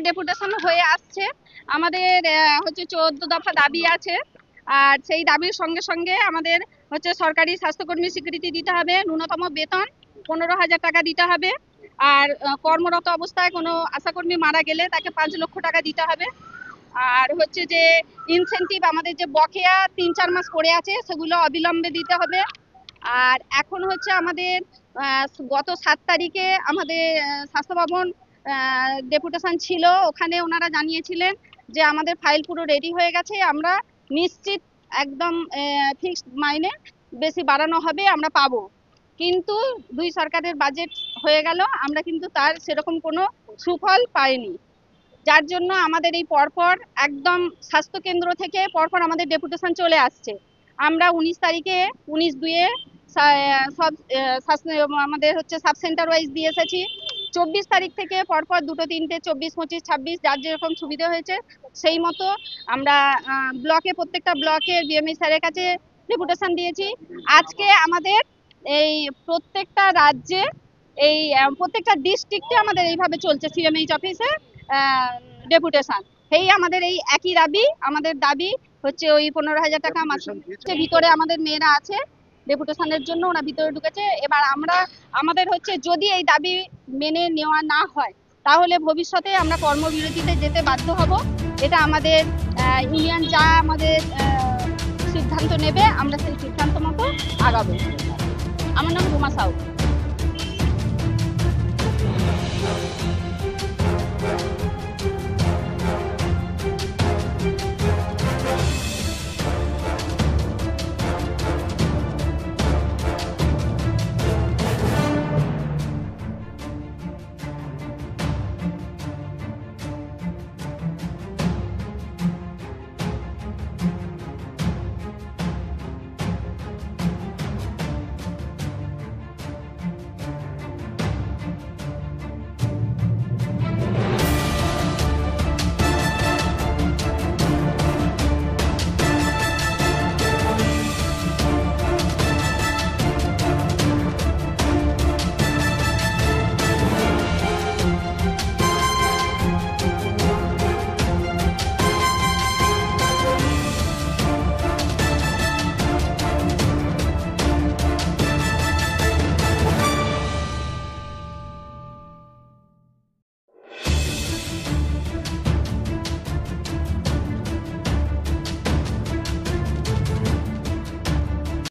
Deputation হয়ে আসছে। আমাদের হচ্ছে 14 দফা দাবি আছে। আর সেই দাবির সঙ্গে সঙ্গে আমাদের হচ্ছে সরকারি স্বাস্থ্যকর্মী স্বীকৃতি দিতে হবে, ন্যূনতম বেতন 15,000 টাকা দিতে হবে। আর কর্মরত অবস্থায় কোনো আশাকর্মী মারা গেলে তাকে 5 লক্ষ টাকা দিতে হবে। আর হচ্ছে যে ইনসেনটিভ আমাদের যে বকেয়া 3-4 মাস পড়ে আছে সেগুলো অবিলম্বে দিতে হবে। আর এখন হচ্ছে আমাদের গত 7 তারিখে আমাদের স্বাস্থ্য ভবন ডেপুটেশন ছিল, ওখানে ওনারা জানিয়েছিলেন যে আমাদের ফাইল পুরো রেডি হয়ে গেছে, আমরা নিশ্চিত একদম ফিক্সড মাইনে বেশি বাড়ানো হবে, আমরা পাবো। কিন্তু দুই সরকারের বাজেট হয়ে গেল, আমরা কিন্তু তার সেরকম কোনো সুফল পাইনি। যার জন্য আমাদের এই পরপর একদম স্বাস্থ্য কেন্দ্র থেকে পরপর আমাদের ডেপুটেশন চলে আসছে। আমরা 19 তারিখে 19/2 সব আমাদের হচ্ছে সাব সেন্টার ওয়াইজ দিয়ে এসেছি। 24 তারিখ থেকে পরপর 2, 3, 24, 25, 26 যার যেরকম সুবিধা হয়েছে সেই মতো আমরা ব্লকে, প্রত্যেকটা ব্লকে বিএমই স্যারের কাছে ডেপুটেশন দিয়েছি। আজকে আমাদের এই প্রত্যেকটা রাজ্যে এই প্রত্যেকটা ডিস্ট্রিক্টে আমাদের এইভাবে চলছে সিএমএইচ অফিসে ডেপুটেশন। এই আমাদের এই একই দাবি, আমাদের দাবি হচ্ছে ওই 15,000 টাকা মাসের ভিতরে আমাদের মেয়েরা আছে ডেপুটেশনের জন্য, ওরা ভিতরে ঢুকেছে। এবার আমাদের হচ্ছে যদি এই দাবি মেনে নেওয়া না হয় তাহলে ভবিষ্যতে আমরা কর্মবিরতিতে যেতে বাধ্য হব। এটা আমাদের ইউনিয়ন যা আমাদের সিদ্ধান্ত নেবে আমরা সেই সিদ্ধান্ত মতো আগাবো। আমার নাম রুমা সাউ।